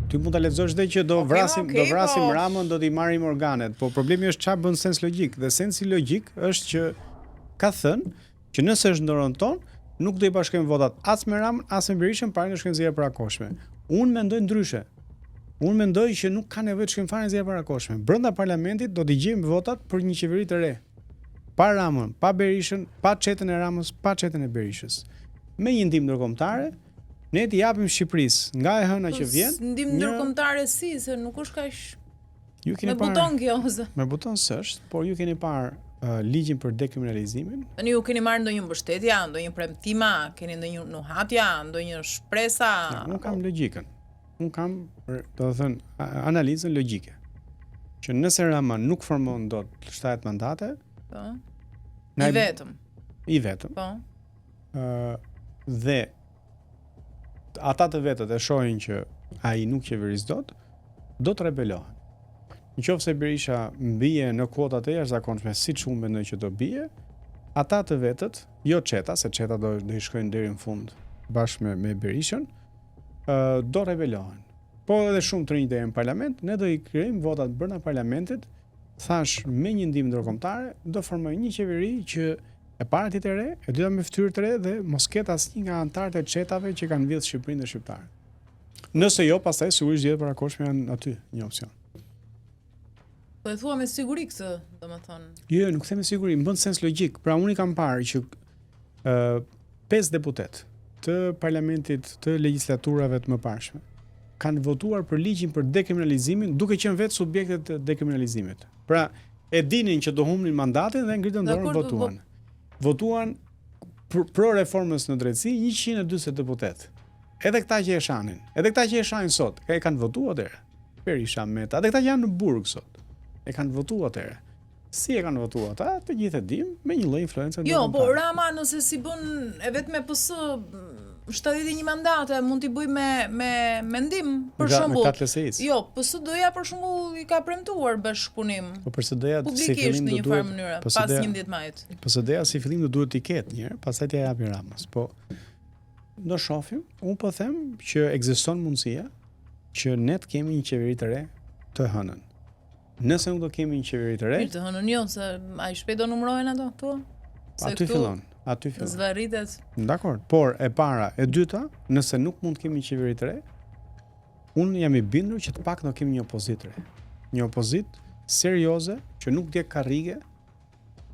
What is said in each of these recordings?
Ty mund ta lexosh dhe që do vrasim Ramën, do t'i marrim organet, po problemi është çfarë bën sens logjik, dhe sensi logjik është që ka thënë që nëse është në dorën tonë, nuk do i bashkojmë votat as me Ramën, as me Berishën para në shkëndzira parakoshme. Unë mendoj ndryshe. Unë mendoj që nuk ka nevojë të shkojmë fare në zgjedhje parakoshme. Brenda parlamentit do t'i gjejmë votat për një qeveri të re. Pa Ramën, pa Berishën, pa çetën e Ramës, pa çetën e Berishës. Me një ndihmë ndërkombëtare, ne t'i japim Shqipërisë nga e hëna që vjen. Ndihmë ndërkombëtare si, se nuk është kaq. Ju keni me buton kjo ose. Me buton s'është, por ju keni parë ligjin për dekriminalizimin. Tani ju keni marrë ndonjë mbështetje, ndonjë premtima, keni ndonjë nuhatja, ndonjë shpresa? Unë kam logjikën. Unë kam, do të thënë, analizën logjike. Që nëse Rama nuk formon dot 7 mandate, po. I vetëm. Po. Dhe ata të vetët e shohin që ai nuk qeveris dot, do të rebelohen. Nëse Berisha mbije në kuotat e jashtëzakonshme, siç unë mendoj që do bie, ata të vetët, jo çeta, se çeta do i shkojnë deri në fund bashkë me Berishën, do rebelohen. Po edhe shumë të rinj deri në parlament, ne do i krijojmë votat brenda parlamentit, thash me një ndihmë ndërkombëtare, do formojnë një qeveri që e para ti të re, e dyta me fytyrë të re dhe mos ketë asnjë nga anëtarët e çetave që kanë vjedhur Shqipërinë dhe shqiptarët. Nëse jo, pastaj sigurisht zgjedhjet parakoshme janë aty një opsion. Po e thua me siguri këtë, domethënë. Jo, nuk them me siguri, më bën sens logjik. Pra unë kam parë që 5 deputet të parlamentit të legjislaturave të mëparshme kanë votuar për ligjin për dekriminalizimin, duke qenë vetë subjektet të dekriminalizimit. Pra, e dinin që do humbnin mandatin dhe ngritën dorën votuan. Votuan pro reformës në drejtësi 140 deputet. Edhe këta që e shanin, edhe këta që e shanin sot, e kanë votuar atëherë. Berisha, Meta, edhe këta që janë në burg sot, e kanë votuar atëherë. Si e kanë votuar ata? Të gjithë e dim, me një lloj influencë. Jo, po Rama nëse si bën e vetëm me PS 71 mandate mund t'i bëj me ndihmë për shembull. Jo, PSD-ja për shembull i ka premtuar bashkëpunim. Po PSD-ja si fillim në një farë mënyrë pas 11 majit. PSD-ja si fillim do duhet t'i ketë një herë, pastaj t'ia japi Ramës. Po do shohim, unë po them që ekziston mundësia që ne të kemi një qeveri të re të hënën. Nëse nuk do kemi një qeveri të re, të hënën jo, se ai shpejt do numërohen ato këtu. Aty fillon. Zvaritet. Dakor, por e para, e dyta, nëse nuk mund të kemi një qeveri të re, unë jam i bindur që të pak do kemi një opozitë të re. Një opozitë serioze që nuk djeg karrige,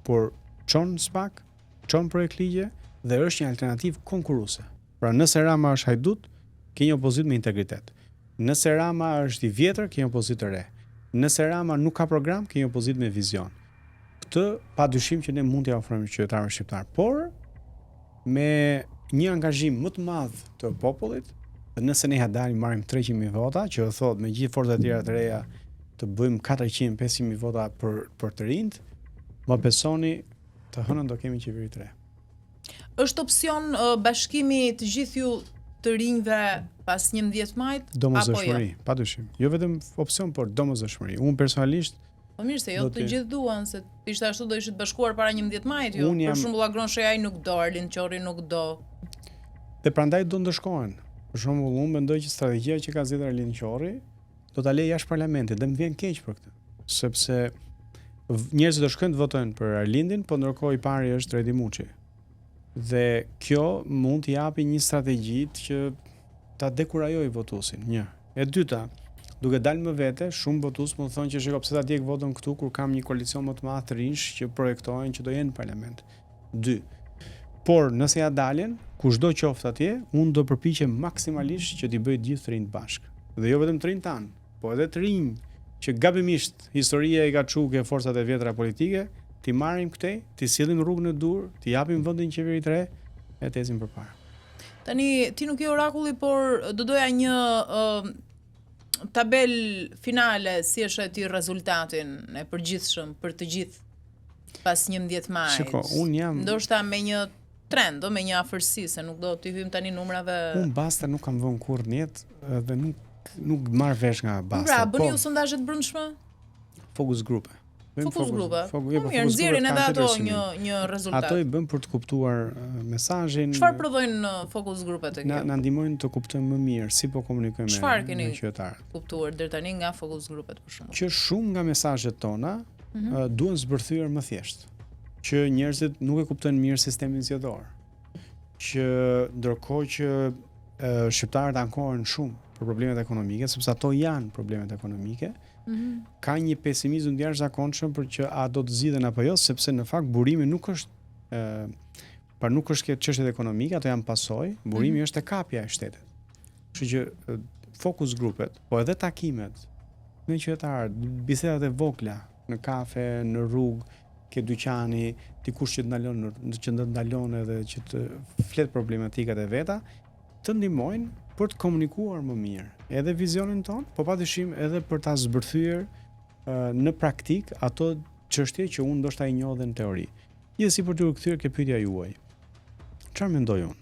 por çon spak, çon projekt ligje dhe është një alternativë konkurruese. Pra nëse Rama është hajdut, ke një opozitë me integritet. Nëse Rama është i vjetër, ke një opozitë të re. Nëse Rama nuk ka program, ke një opozitë me vizion. Këtë pa dyshim që ne mund t'ia ofrojmë qytetarëve shqiptar, por me një angazhim më të madh të popullit, nëse ne dalim marrim 300.000 vota, që thotë me gjithë forcat e tjera të reja të bëjmë 400-500.000 vota për të rinjt, më besoni të hënën do kemi qeveri të re. Është opsion bashkimi të gjithë ju të rinjve pas 11 majit apo jo? Domosdoshmëri, padyshim. Jo vetëm opsion, por domosdoshmëri. Unë personalisht po mirë se jo të gjithë duan, se ishte ashtu do ishit bashkuar para 11 majit, jo. Për shembull Agron Shejai nuk do, Arlind Qorri nuk do. Dhe prandaj do ndëshkohen. Për shembull, unë mendoj që strategjia që ka zgjedhur Arlind Qorri do ta lejë jashtë parlamentit, dhe më vjen keq për këtë. Sepse njerëzit do shkojnë të votojnë për Arlindin, po ndërkohë i pari është Redi Muçi. Dhe kjo mund t'i japi një strategji që ta dekurajojë votuesin. Një. E dyta, duke dalë më vete, shumë votues mund të thonë që shiko pse ta djeg votën këtu kur kam një koalicion më të madh të rinj që projektojnë që do jenë në parlament. 2. Por nëse ja dalin, kushdo qoftë atje, unë do përpiqem maksimalisht që t'i bëj gjithë të rinj bashkë. Dhe jo vetëm të rinj tan, po edhe të rinj që gabimisht historia i ka çuar forcat e vjetra politike, t'i marrim këtej, t'i sillim rrugën e dur, t'i japim vendin qeveri të re e të ecim përpara. Tani ti nuk je orakulli, por do doja një tabel finale si është ti rezultatin e përgjithshëm për të gjithë pas 11 majit. Shiko, unë jam ndoshta me një trend, me një afërsi, se nuk do t'i hym tani numrave. Unë Basta nuk kam vënë kurrë në jetë dhe nuk marr vesh nga Basta. Pra, bëni ju sondazhe të brendshme? Focus grupe. Fokus grupe. Mirë, nxjerrin edhe ato një rezultat. Ato i bën për të kuptuar mesazhin. Çfarë prodhojnë në fokus grupe të kjo? Na ndihmojnë të kuptojmë më mirë si po komunikojmë me qytetarët. Çfarë keni kuptuar deri tani nga fokus grupet për shembull? Që shumë nga mesazhet tona duhen zbërthyer më thjesht. Që njerëzit nuk e kuptojnë mirë sistemin zgjedhor. Që ndërkohë që shqiptarët ankohen shumë për problemet ekonomike, sepse ato janë problemet ekonomike, ka një pesimizëm të jashtëzakonshëm për që a do të zgjidhen apo jo, sepse në fakt burimi nuk është nuk është kjo çështjet ekonomike, ato janë pasojë, burimi është e kapja e shtetit. Kështu që fokus grupet, po edhe takimet me qytetarët, bisedat e vogla në kafe, në rrugë, ke dyqani, dikush që të ndalon edhe që të flet problematikat e veta, të ndihmojnë për të komunikuar më mirë, edhe vizionin ton, po padyshim edhe për ta zbërthyer në praktik ato çështje që unë ndoshta i njoh edhe në teori. Gjithsesi për të rikthyer ke pyetja juaj. Çfarë mendoj unë?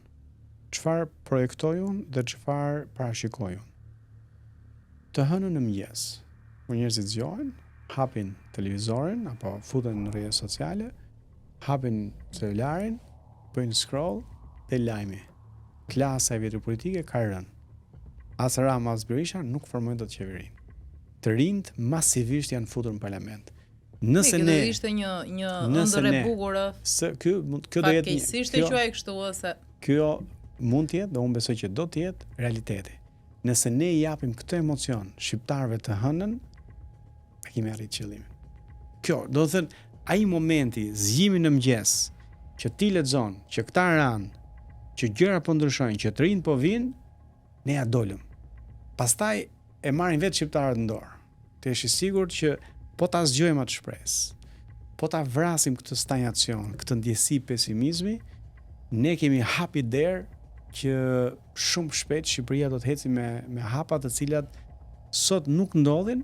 Çfarë projektoj unë dhe çfarë parashikoj unë? Të hënën në mëngjes, kur njerëzit zgjohen, hapin televizorin apo futen në rrjetet sociale, hapin celularin, bëjnë scroll dhe lajmi. Klasa e vjetër politike ka rënë. As Rama as Berisha nuk formojnë dot qeverinë. Të rinjt masivisht janë futur në parlament. Nëse ne ishte një ëndër e bukur. Kjo do jetë ishte quaj kështu ose kjo mund të jetë, dhe unë besoj që do të jetë realiteti. Nëse ne i japim këtë emocion shqiptarëve të hënën, ne kemi arritur qëllimin. Kjo, do të thënë, ai momenti zgjimi në mëngjes që ti lexon që këta ranë, që gjëra po ndryshojnë, që të rinjt po vinë, ne ja dolëm. Pastaj e marrin vetë shqiptarët në dorë. Të jesh i sigurt që po ta zgjojmë atë shpresë, po ta vrasim këtë stagnacion, këtë ndjesi pesimizmi, ne kemi hapi derë që shumë shpejt Shqipëria do të eci me hapa të cilat sot nuk ndodhin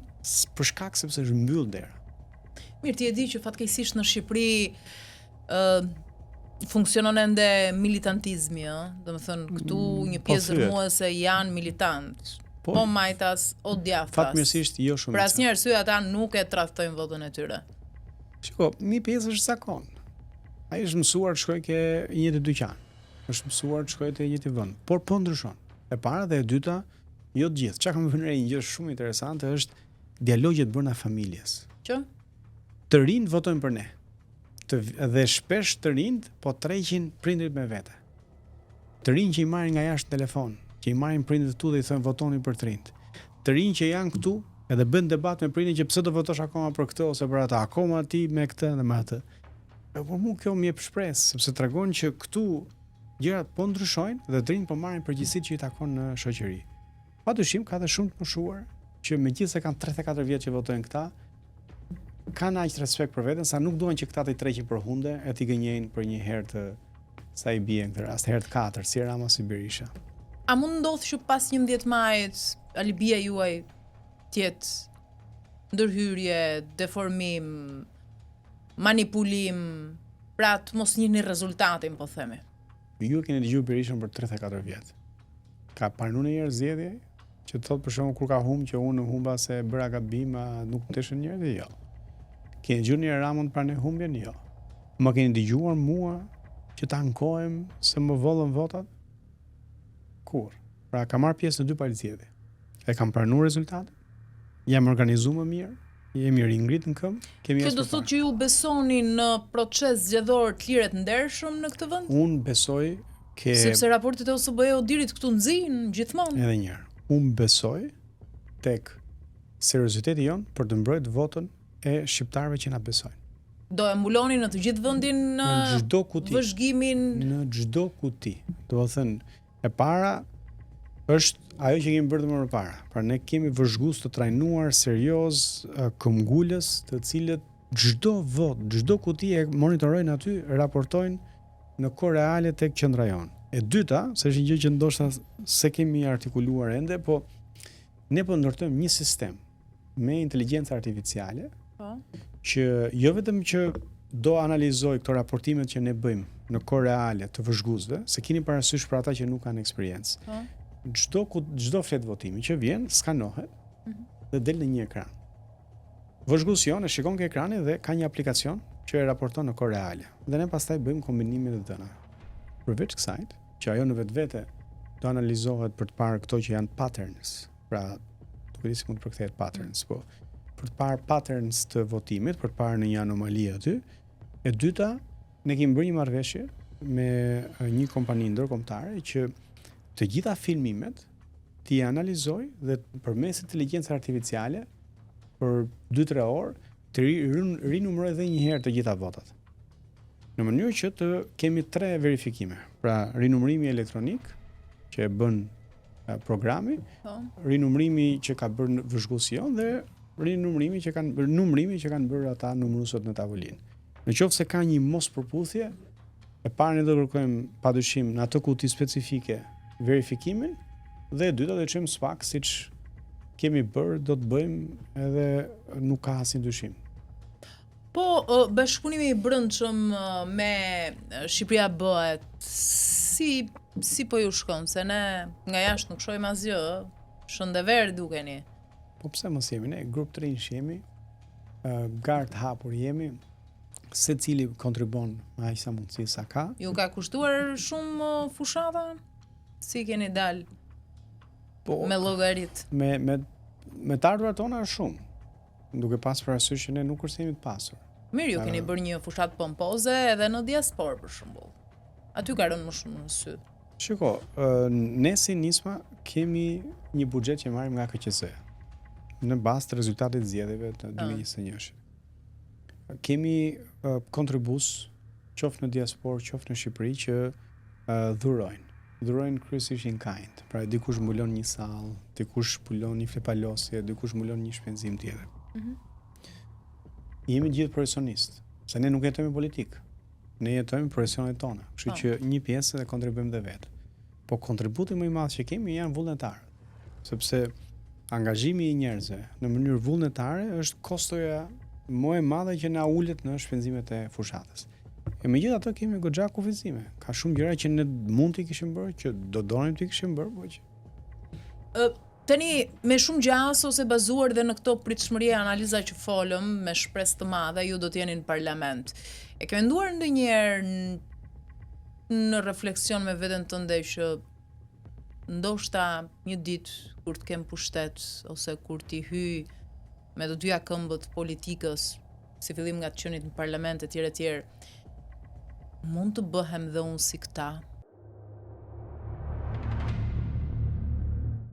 për shkak sepse është mbyll dera. Mirë, ti e di që fatkeqësisht në Shqipëri funksionon ende militantizmi, domethënë këtu një pjesë rrëmuese janë militant. Po majtas o djathtas. Fatmirësisht jo shumë. Për asnjë arsye ata nuk e tradhtojnë votën e tyre. Shiko, një pjesë është zakon. Ai është mësuar të shkojë ke një të dyqan. Është mësuar të shkojë te një të vend, por po ndryshon. E para dhe e dyta, jo të gjithë. Çka kam vënë një gjë shumë interesante është dialogjet brenda familjes. Që? Të rinjt votojnë për ne. Dhe shpesh të rinjt po tërheqin prindrit me vete. Të rinjt që i marrin nga jashtë telefon, që i marrin prindrit tu dhe i thonë votoni për të rinjt. Të rinjt që janë këtu edhe bën debat me prindin që pse do votosh akoma për këtë ose për atë, akoma ti me këtë dhe me atë. Por mua kjo më jep shpresë, sepse tregon që këtu gjërat po ndryshojnë dhe të rinjt po marrin përgjegjësitë që i takon në shoqëri. Padyshim ka dhe shumë të moshuar që megjithëse kanë 34 vjet që votojnë këta, kanë aq respekt për veten sa nuk duan që këta të treqin për hunde e t'i gënjejnë për një herë të sa i bie në këtë rast, herë të katërt, si Rama si Berisha. A mund ndodh që pas 11 majit alibia juaj të jetë ndërhyrje, deformim, manipulim, pra të mos njihni rezultatin, po themi? Ju keni dëgjuar Berishën për 34 vjet. Ka pranuar një herë zgjedhje që thotë për shembull kur ka humbë që unë humba se bëra gabim, nuk ndeshën njerëz, jo. Keni dëgjuar një Ramon pranë humbjen? Jo. Më keni dëgjuar mua që ta ankohem se më vollën votat? Kur? Pra kam marrë pjesë në 2 palëzjedhje. E kam pranuar rezultatet? Jam organizuar më mirë? Jemi ringrit në këmbë? Kjo do thotë që ju besoni në proces zgjedhor të lirë të ndershëm në këtë vend? Unë besoj sepse raportet e OSBE-ut këtu nxijnë gjithmonë. Edhe një herë. Unë besoj tek serioziteti jon për të mbrojtur votën e shqiptarëve që na besojnë. Do e mbuloni në të gjithë vendin në çdo kuti. Vëzhgimin në çdo kuti. Do të thënë, e para është ajo që kemi bërë më parë. Pra ne kemi vëzhgues të trajnuar serioz, këmbgulës, të cilët çdo vot, çdo kuti e monitorojnë aty, raportojnë në kohë reale tek qendra jonë. E dyta, se është një gjë që ndoshta se kemi artikuluar ende, po ne po ndërtojmë një sistem me inteligjencë artificiale, që jo vetëm që do analizoj këto raportimet që ne bëjmë në kohë reale të vëzhguesve, se keni parasysh për ata që nuk kanë eksperiencë. Çdo flet votimi që vjen skanohet dhe del në një ekran. vëzhgusion, e shikon ke ekrani dhe ka një aplikacion që e raporton në kohë reale. Dhe ne pastaj bëjmë kombinimin e dëna. Përveç kësaj, që ajo në vetvete do analizohet për të parë këto që janë patterns. Pra, duke si mund të përkthehet patterns, po për të parë patterns të votimit, për të parë në një anomali aty. E dyta, ne kemi bërë një marrëveshje me një kompani ndërkombëtare që të gjitha filmimet ti analizoj dhe përmes inteligjencës artificiale për 2-3 orë të rinumëroj edhe një herë të gjitha votat. Në mënyrë që të kemi 3 verifikime. Pra, rinumërimi elektronik që e bën programi, rinumërimi që ka bërë vëzhgusion dhe numrimi që kanë bërë ata numërusët në tavolinë. Në qoftë se ka një mos përputhje, e parë ne do kërkojmë padyshim në atë kuti specifike verifikimin dhe e dyta do të çojmë spak siç kemi bërë, do të bëjmë edhe nuk ka asnjë dyshim. Po, bashkëpunimi i brendshëm me Shqipëria bëhet si po ju shkon, se ne nga jashtë nuk shohim asgjë, shëndever dukeni. Po pse mos jemi ne, grup 3 jemi, garë të hapur jemi, secili kontribon me aq sa mundësi sa ka. Ju ka kushtuar shumë fushata? Si keni dal me llogarit? Me të ardhurat tona shumë, duke pas parasysh që ne nuk është jemi të pasur. Mirë, ju keni bërë një fushat pompoze edhe në diasporë për shembull. Aty ka rënë më shumë në sy. Shiko, ne si nisma kemi një buxhet që marrim nga KQZ në bazë të rezultatit zgjedhjeve të 2021. Kemi kontribus qoftë në diasporë, qoftë në Shqipëri që dhurojnë kryesisht in kind. Pra dikush mbulon një sallë, dikush mbulon një flepalosje, dikush mbulon një shpenzim tjetër. Jemi gjithë profesionistë, se ne nuk jetojmë politikë. Ne jetojmë profesionet tona, kështu që një pjesë dhe kontribuojmë dhe vetë. Po kontributi më i madh që kemi janë vullnetarët, sepse angazhimi i njerëzve në mënyrë vullnetare është kostoja më e madhe që na ulet në shpenzimet e fushatës. E megjithatë kemi goxha kufizime. Ka shumë gjëra që ne mund t'i kishim bërë, që do donim t'i kishim bërë, po që tani me shumë gjas ose bazuar dhe në këto pritshmëri e analiza që folëm me shpresë të madhe, ju do të jeni në parlament. E ke menduar ndonjëherë në refleksion me veten tënde që ndoshta një ditë kur të kem pushtet ose kur ti hyj me të dyja këmbët politikës, si fillim nga të qenit në parlament etj, mund të bëhem dhe unë si këta?